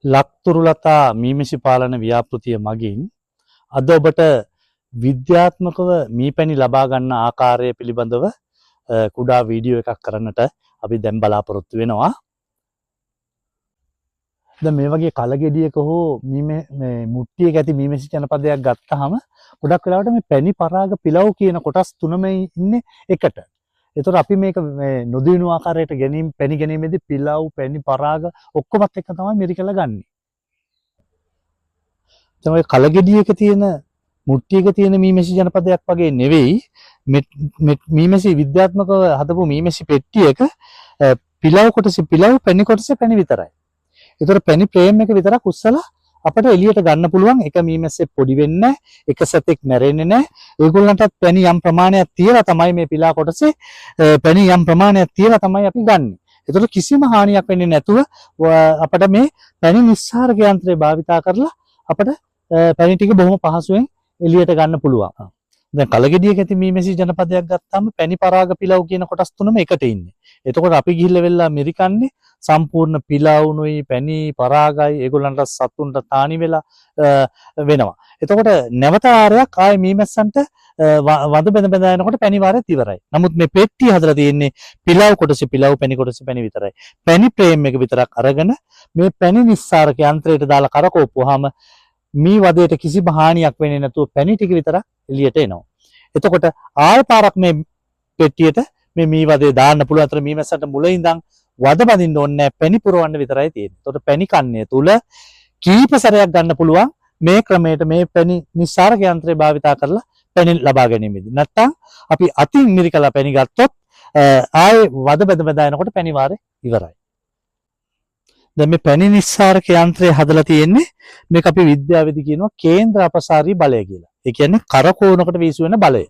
ලක්තුරුලතා මීමැසි පාලන ව්‍යාපෘතිය මගින් අද ඔබට විද්‍යාත්මකව මීපැණි ලබා ගන්න ආකාරය පිළිබඳව කුඩා වීඩියෝ එකක් කරන්නට අපි දැන් බලාපොරොත්තු වෙනවා. දැන් මේ වගේ කලගෙඩියක හෝ මේ මුට්ටියක ඇති මීමැසි ජනපදයක් ගත්තාම ගොඩක් වෙලාවට මේ පැණි පරාග පිලව් කියන කොටස් තුනම ඉන්නේ එකට. ඒතර අපි මේක නොදිනු ආකාරයට පැණි ගැනීමේදී පිලව් පැණි පරාග ඔක්කොමත් එක තමයි මිරිකලා ගන්නෙ. දැන් ඔය කලගෙඩියක තියෙන මුට්ටියක තියෙන මීමැසි ජනපදයක් වගේ නෙවෙයි මීමැසි විද්‍යාත්මකව හදපු මීමැසි පෙට්ටියක පිලව් කොටසේ පිලව් පැණි කොටසේ පැණි විතරයි. ඒතර පැණි ප්‍රේම් එක විතරක් උස්සලා අපිට එළියට ගන්න පුළුවන්. එක මීමැස්සේ පොඩි වෙන්නේ එක සතෙක් මැරෙන්නේ නැහැ. ඒගොල්ලන්ටත් පැණි යම් ප්‍රමාණයක් තියලා තමයි මේ පිලා කොටසේ පැණි යම් ප්‍රමාණයක් තියලා තමයි අපි ගන්නෙ. ඒතර කිසිම හානියක් වෙන්නේ නැතුව අපිට මේ පැණි නිස්සාරක යන්ත්‍රය භාවිතා කරලා අපිට පැණි ටික බොහොම පහසුවෙන් එළියට ගන්න පුළුවන්. දැන් කලගෙඩියක ඇති මීමැසි ජනපදයක් ගත්තාම පැණි පරාග පිලව් කියන කොටස් තුනම එකට ඉන්නේ. එතකොට අපි ගිහිල්ලා වෙලා මිරිකන්නේ සම්පූර්ණ පිලවුනුයි පැණි පරාගයි ඒගොල්ලන්ට සතුන්ට තානි වෙලා වෙනවා. එතකොට නැවත ආරයක් ආයේ මීමැස්සන්ට වද බෙද යනකොට පැණි වාරයත් ඉවරයි. නමුත් මේ පෙට්ටිය හදලා තියෙන්නේ පිලව් කොටසේ පිලව් පැණි කොටසේ පැණි විතරයි. පැණි ප්‍රේම් එක විතරක් අරගෙන මේ පැණි නිස්සාරක යන්ත්‍රයට දාලා කරකවපුවාම මේ වදයට කිසිම හානියක් වෙන්නේ නැතුව පැණි ටික විතරක් එළියට එනවා. එතකොට ආය පාරක් මේ පෙට්ටියට මේ වදේ දාන්න පුළුවන්. අතර මීමැස්සන්ට මුල ඉඳන් වද බඳින්න ඕනේ නැහැ. පැණි පුරවන්න විතරයි තියෙන්නේ. එතකොට පැණි කන්නේ තුල කීප සැරයක් ගන්න පුළුවන් මේ ක්‍රමයට මේ පැණි නිස්සාරක යන්ත්‍රය භාවිතා කරලා පැණි ලබා ගැනීමෙදී. නැත්තම් අපි අතින් මිරිකලා පැණි ගත්තොත් ආයේ වද බඳ යනකොට පැණි වාරේ ඉවරයි. දැන් මේ පැණි නිස්සාරක යන්ත්‍රය හදලා තියෙන්නේ මේක අපි විද්‍යාවේදී කියනවා කේන්ද්‍ර අපසාරී බලය කියලා. ඒ කියන්නේ කරකෝනකට වීසු වෙන බලය.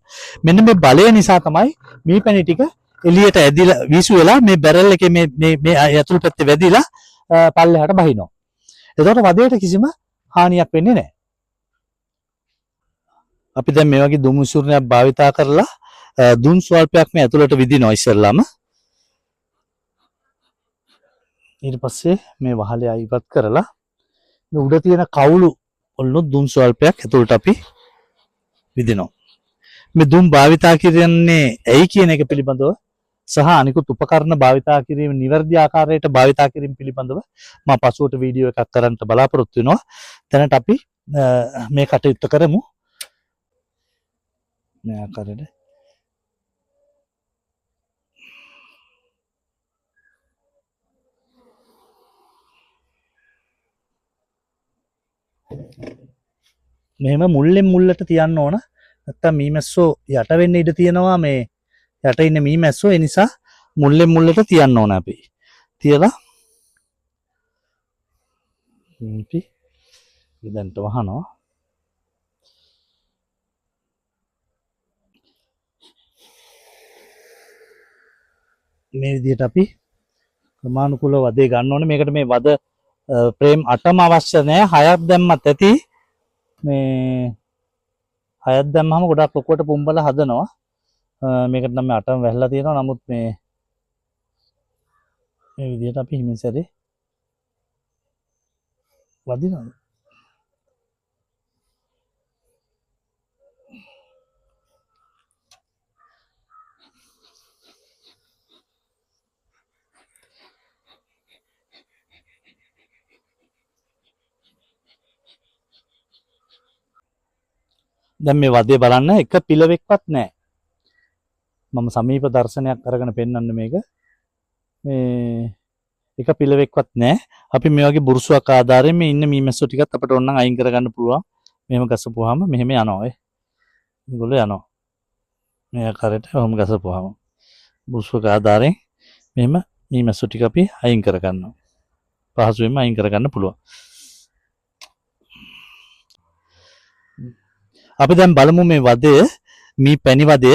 මෙන්න මේ බලය නිසා තමයි මේ පැණි ටික එළියට ඇදිලා වීසු වෙලා මේ බැරල් එකේ මේ ඇතුළු පැත්තේ වැදිලා පල්ලෙහාට බහිනවා. එතකොට වදයට කිසිම හානියක් වෙන්නේ නැහැ. අපි දැන් මේ වගේ දුම් විසුරුණයක් භාවිතා කරලා දුම් ස්වල්පයක් මේ ඇතුළට විදිනවා ඉස්සෙල්ලාම. ඊට පස්සේ මේ වහලේ අයිපත් කරලා මේ උඩ තියෙන කවුළු වලුත් දුම් ස්වල්පයක් ඇතුළට අපි විදිනවා. මේ දුම් භාවිතා කරන්නේ ඇයි කියන එක පිළිබඳව සහ අනිකුත් උපකරණ භාවිතා කිරීම නිවැරදි ආකාරයට භාවිතා කිරීම පිළිබඳව මම පසුවට වීඩියෝ එකක් කරන්න බලාපොරොත්තු වෙනවා. දැනට අපි මේ කටයුත්ත කරමු. මේ ආකාරයට මෙහෙම මුල්ලෙන් මුල්ලට තියන්න ඕන. නැත්තම් මීමැස්සෝ යට වෙන්න ඉඩ තියෙනවා. මේ යට ඉන්න මීමැස්සෝ ඒ නිසා මුල්ලෙන් මුල්ලට තියන්න ඕන අපි. තියලා අපි දැන්ට වහනවා. මේ විදිහට අපි ක්‍රමානුකූලව වදේ ගන්න ඕනේ. මේකට මේ වද ප්‍රේම් 8ම අවශ්‍ය නැහැ. 6ක් දැම්මත් ඇති. මේ 6ක් දැම්මම ගොඩක් ලොකුවට පුම්බලා හදනවා. මේකට නම් 8ම වැහලා තියෙනවා. නමුත් මේ විදිහට අපි හිමින් සැරේ වදිනවා. දැන් මේ වදේ බලන්න එක පිලවෙක්වත් නැහැ. මම සමීප දර්ශනයක් අරගෙන පෙන්වන්න මේක. මේ එක පිලවෙක්වත් නැහැ. අපි මේ වගේ බුරුසුවක් ආධාරයෙන් මේ ඉන්න මීමැස්සෝ ටිකත් අපිට ඕනනම් අයින් කරගන්න පුළුවන්. මෙහෙම ගසපුවාම මෙහෙම යනවා. ඒගොල්ලෝ යනවා. මේ ආකාරයට ඔහොම ගසපුවාම බුරුසුවක ආධාරයෙන් මෙහෙම මීමැස්සෝ ටික අපි අයින් කරගන්නවා. පහසුවෙන්ම අයින් කරගන්න පුළුවන්. අපි දැන් බලමු මේ වදය මේ පැණි වදය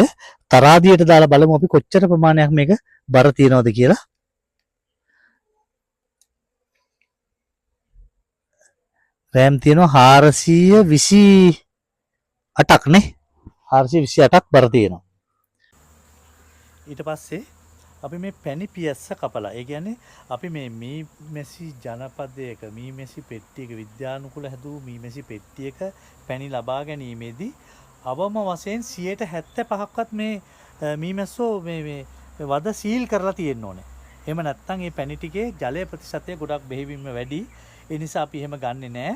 තරාදියට දාලා බලමු අපි කොච්චර ප්‍රමාණයක් මේක බර තියනවද කියලා. රෑම් තියෙනවා 428ක් නේ. 428ක් බර තියෙනවා. ඊට පස්සේ අපි මේ පැණි පියස්ස කපලා. ඒ කියන්නේ අපි මේ මීමැසි ජනපදයක මීමැසි පෙට්ටියක විද්‍යානුකූල හැදූ මීමැසි පෙට්ටියක පැණි ලබා ගැනීමේදී අවම වශයෙන් 75%ක්වත් මේ මීමැස්සෝ මේ වද සීල් කරලා තියෙන්න ඕනේ. එහෙම නැත්නම් මේ පැණි ටිකේ ජලයේ ප්‍රතිශතය ගොඩක් බෙහෙවින්ම වැඩි. ඒ නිසා අපි එහෙම ගන්නෙ නෑ.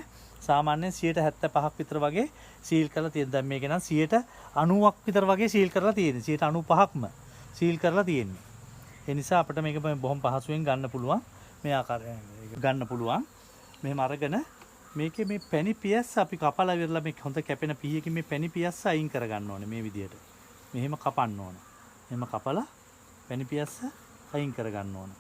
සාමාන්‍යයෙන් 75%ක් විතර වගේ සීල් කරලා තියෙන. දැන් මේක නම් 90ක් විතර වගේ සීල් කරලා තියෙන්නේ. 95%ක්ම සීල් කරලා තියෙන්නේ. ඒ නිසා අපිට මේක බොහොම පහසුවෙන් ගන්න පුළුවන්. මේ ආකාරයෙන් ගන්න පුළුවන්. මෙහෙම අරගෙන මේකේ මේ පැණි පියස්ස අපි කපලා ඉවරලා මේ හොඳ කැපෙන පීයකින් මේ පැණි පියස්ස අයින් කර ගන්න ඕනේ මේ විදිහට. මෙහෙම කපන්න ඕනේ. මෙහෙම කපලා පැණි පියස්ස අයින් කර ගන්න ඕනේ.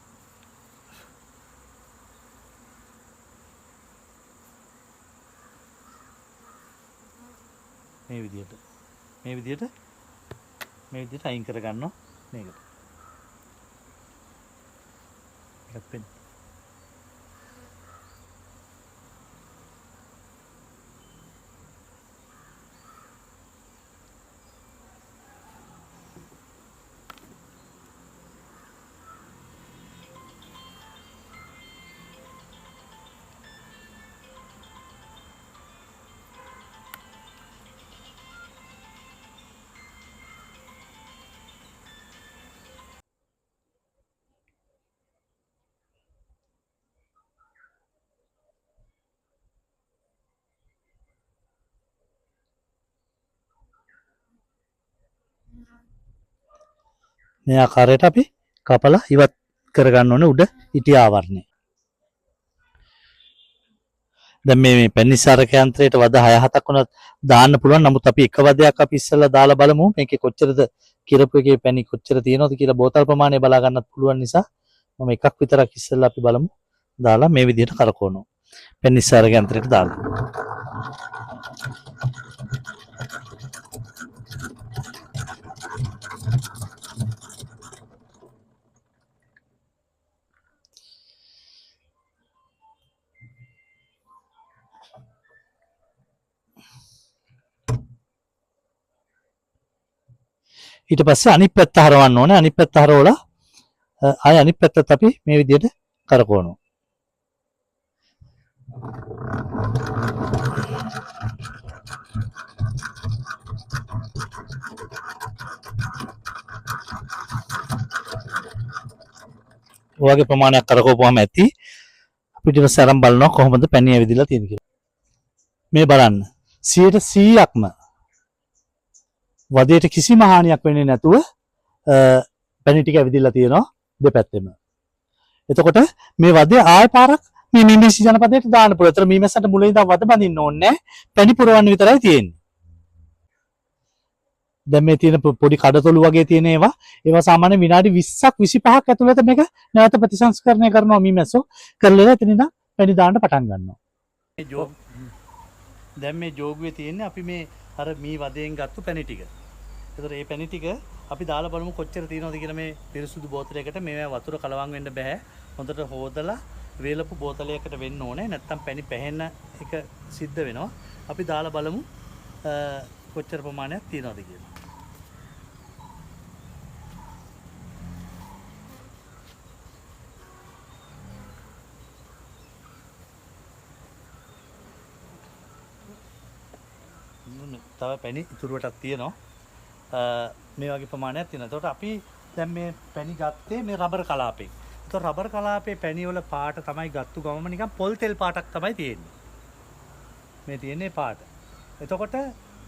මේ විදිහට අයින් කර ගන්නවා මේකට. එකක් පෙන්න. මේ ආකාරයට අපි කපලා ඉවත් කරගන්න ඕනේ උඩ ඉටි ආවරණය. දැන් මේ පැනිසාරක යන්ත්‍රයට වද 6-7ක් වුණත් දාන්න පුළුවන්. නමුත් අපි එක වදයක් අපි ඉස්සෙල්ලා දාලා බලමු. මේකේ කොච්චරද කිරපු එකේ පැණි කොච්චර තියෙනවද කියලා බෝතල් ප්‍රමාණය බලා ගන්නත් පුළුවන් නිසා මම එකක් විතරක් ඉස්සෙල්ලා අපි බලමු. දාලා මේ විදිහට කරකවනවා. පැනිසාරක යන්ත්‍රයට දාලා. ඊට පස්සේ අනිත් පැත්ත හරවන්න ඕනේ. අනිත් පැත්ත හරවලා ආය අනිත් පැත්තත් අපි මේ විදිහට කරකවනවා. ඔයගේ ප්‍රමාණයක් කරකවපුවාම ඇති. අපිට ඊට අරන් බලනවා කොහොමද පැණි ඇවිදලා තියෙන්නේ කියලා. මේ බලන්න 100%ක්ම වදේට කිසිම හානියක් වෙන්නේ නැතුව පැණි ටික ඇවිදලා තියෙනවා දෙපැත්තෙම. එතකොට මේ වදේ ආය පාරක් මේ මීමැසි ජනපදයට දාන්න පුළුවන්. ඒතර මීමැස්සට මුලින් ඉඳන් වද බඳින්න ඕනේ නැහැ. පැණි පුරවන්න විතරයි තියෙන්නේ. දැන් මේ තියෙන පොඩි කඩතොළු වගේ තියෙන ඒවා සාමාන්‍ය විනාඩි 20ක් 25ක් ඇතුළත මේක නැවත ප්‍රතිසංස්කරණය කරනවා මීමැස්සෝ. කරලා එතන ඉඳන් පැණි දාන්න පටන් ගන්නවා. දැන් මේ ජෝගුවේ තියෙන්නේ අපි මේ අර මී වදයෙන් ගත්තු පැණි ටික. ඒතර මේ පැණි ටික අපි දාලා බලමු කොච්චර තියෙනවද කියලා. මේ පිරිසුදු බෝතලයකට මේ වතුර කලවම් වෙන්න බෑ. හොඳට හොදලා වේලපු බෝතලයකට වෙන්න ඕනේ. නැත්තම් පැණි පැහෙන්න එක සිද්ධ වෙනවා. අපි දාලා බලමු කොච්චර ප්‍රමාණයක් තියෙනවද කියලා. තව පැණි ඉතුරුවටක් තියෙනවා. මේ වගේ ප්‍රමාණයක් තියෙනවා. එතකොට අපි දැන් මේ පැණි ගත්තේ මේ රබර් කලාපේ. එතකොට රබර් කලාපේ පැණි වල පාට තමයි ගත්තු ගමම නිකන් පොල් තෙල් පාටක් තමයි තියෙන්නේ. මේ තියෙන්නේ පාට. එතකොට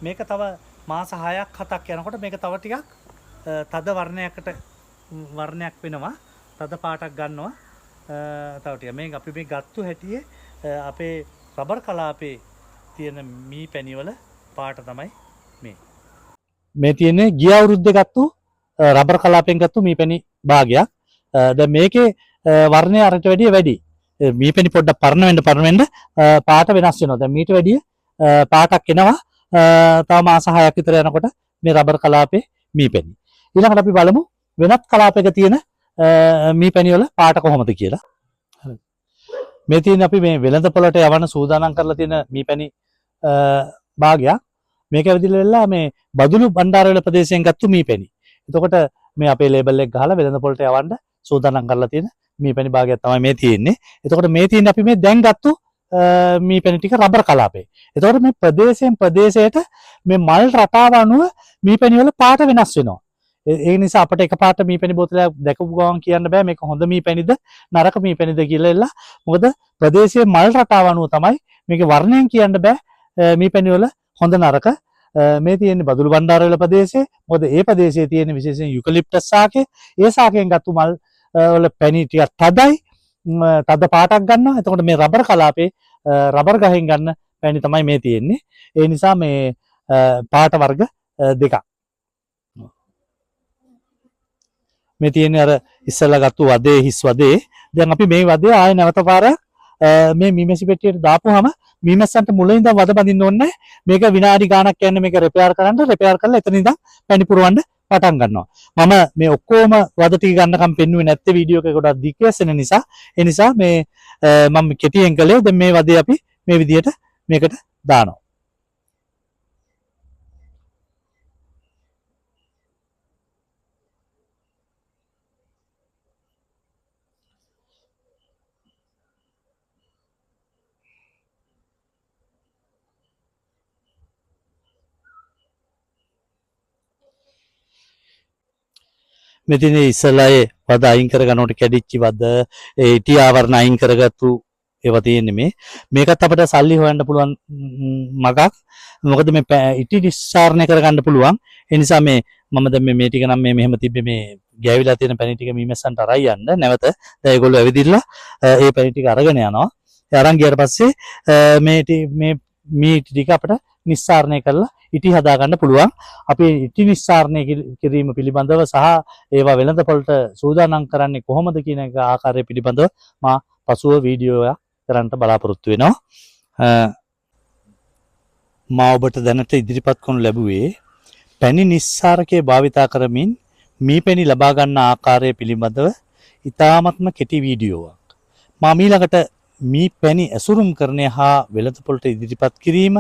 මේක තව මාස 6ක් 7ක් යනකොට මේක තව ටිකක් තද වර්ණයක් වෙනවා. තද පාටක් ගන්නවා. තව ටික මේක අපි මේ ගත්තු හැටියේ අපේ රබර් කලාපේ තියෙන මී පැණි වල පාට තමයි මේ තියෙන්නේ ගිය අවුරුද්දේ ගත්තු රබර් කලාපෙන් ගත්තු මීපැණි භාගයක්. දැන් මේකේ වර්ණය අරට වැඩිය වැඩි. මීපැණි පොඩ්ඩක් පරණ වෙන්න පාට වෙනස් වෙනවා. දැන් මීට වැඩිය පාටක් එනවා. තව මාස 6ක් විතර යනකොට මේ රබර් කලාපේ මීපැණි. ඊළඟට අපි බලමු වෙනත් කලාපයක තියෙන මීපැණි වල පාට කොහොමද කියලා. හරි. මේ තියෙන අපි මේ වෙළඳ පොළට යවන සූදානම් කරලා තියෙන මීපැණි භාගයක්. මේක ඇවිදලා මේ බදුළු බණ්ඩාරවැල ප්‍රදේශයෙන් ගත්තු මීපැණි. එතකොට මේ අපේ ලේබල් එක ගහලා වෙළඳ පොළට යවන්න සූදානම් කරලා තියෙන මීපැණි භාගයක් තමයි මේ තියෙන්නේ. එතකොට මේ තියෙන්නේ අපි මේ දැන් ගත්තු මීපැණි ටික රබර් කලාපේ. එතකොට මේ ප්‍රදේශයෙන් ප්‍රදේශයට මේ මල් රටාව අනුව මීපැණි වල පාට වෙනස් වෙනවා. ඒ නිසා අපිට එකපාරට මීපැණි බෝතලයක් දැකපු ගමන් කියන්න බෑ මේක හොඳ මීපැණිද නරක මීපැණිද කියලා එලා. මොකද ප්‍රදේශයේ මල් රටාව අනුව තමයි මේකේ වර්ණයෙන් කියන්න බෑ මීපැණි වල හොඳ නරක. මේ තියෙන්නේ බදුළු බණ්ඩාරවල ප්‍රදේශයේ. මොකද ඒ ප්‍රදේශයේ තියෙන විශේෂයෙන් යුකලිප්ටස් ශාකය. ඒ ශාකයෙන් ගත්තු මල් වල පැණි ටිකක් තදයි. තද පාටක් ගන්නවා. එතකොට මේ රබර් කලාපේ රබර් ගහෙන් ගන්න පැණි තමයි මේ තියෙන්නේ. ඒ නිසා මේ පාට වර්ග දෙකක්. මේ තියෙන්නේ අර ඉස්සෙල්ලා ගත්තු වදේ හිස් වදේ. දැන් අපි මේ වදේ ආයෙ නැවත පාරක් මේ මීමැසි පෙට්ටියට දාපුවාම මීමැස්සන්ට මුලින් ඉඳන් වද බඳින්න ඕනේ නැහැ. මේක විනාඩි ගාණක් යන්නේ මේක රිපෙයාර් කරලා එතන ඉඳන් පැණි පුරවන්න පටන් ගන්නවා. මම මේ ඔක්කොම වද ටික ගන්නකම් පෙන්නුවේ නැත්තේ වීඩියෝ එක ගොඩක් දිග්ගැසෙන නිසා. ඒ නිසා මේ මම කෙටියෙන් කළේ දැන් මේ වදේ අපි මේ විදිහට මේකට දානවා. මෙතින් ඉස්සලා ඒ වද අයින් කරගන්නකොට කැඩිච්ච වද ඒ ඉටි ආවරණ අයින් කරගත්තු ඒවා තියෙන්නේ මේකත් අපිට සල්ලි හොයන්න පුළුවන් මගක්. මොකද මේ ඉටි නිස්සාරණය කරගන්න පුළුවන්. ඒ නිසා මම දැන් මේ ටික නම් මෙහෙම තිබ්බේ මේ ගෑවිලා තියෙන පැණි ටික මීමැස්සන්ට අරයි යන්න. නැවත දැන් ඒගොල්ලෝ ඇවිදිලා ඒ පැණි ටික අරගෙන යනවා. ඒ අරන් ගියාට පස්සේ මේ ටික අපිට නිස්සාරණය කරලා ඉටි හදා ගන්න පුළුවන්. අපි ඉටි නිස්සාරණය කිරීම පිළිබඳව සහ ඒවා වෙළඳ පොළට සූදානම් කරන්නේ කොහොමද කියන එක ආකාරය පිළිබඳව මා පසුව වීඩියෝ එකක් කරන්න බලාපොරොත්තු වෙනවා. මා ඔබට දැනට ඉදිරිපත් කරනු ලැබුවේ පැණි නිස්සාරකයේ භාවිතා කරමින් මීපැණි ලබා ගන්න ආකාරය පිළිබඳව ඉතාමත්ම කෙටි වීඩියෝවක්. මා ඊළඟට මීපැණි ඇසුරුම් කරණය හා වෙළඳ පොළට ඉදිරිපත් කිරීම,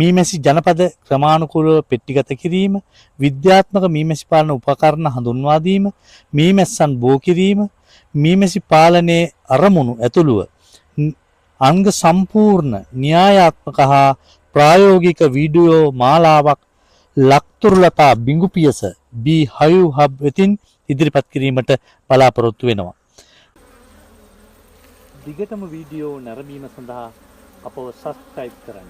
මීමැසි ජනපද ක්‍රමානුකූලව පෙට්ටිගත කිරීම, විද්‍යාත්මක මීමැසි පාලන උපකරණ හඳුන්වා දීම, මීමැස්සන් බෝ කිරීම, මීමැසි පාලනයේ අරමුණු ඇතුළුව අංග සම්පූර්ණ න්‍යායාත්මක හා ප්‍රායෝගික වීඩියෝ මාලාවක් ලක්තුරුලතා බිඟුපියස බී හයු හබ් වෙතින් ඉදිරිපත් කිරීමට බලාපොරොත්තු වෙනවා. දිගටම වීඩියෝ නැරඹීම සඳහා අපව සබ්ස්ක්‍රයිබ් කරන්න.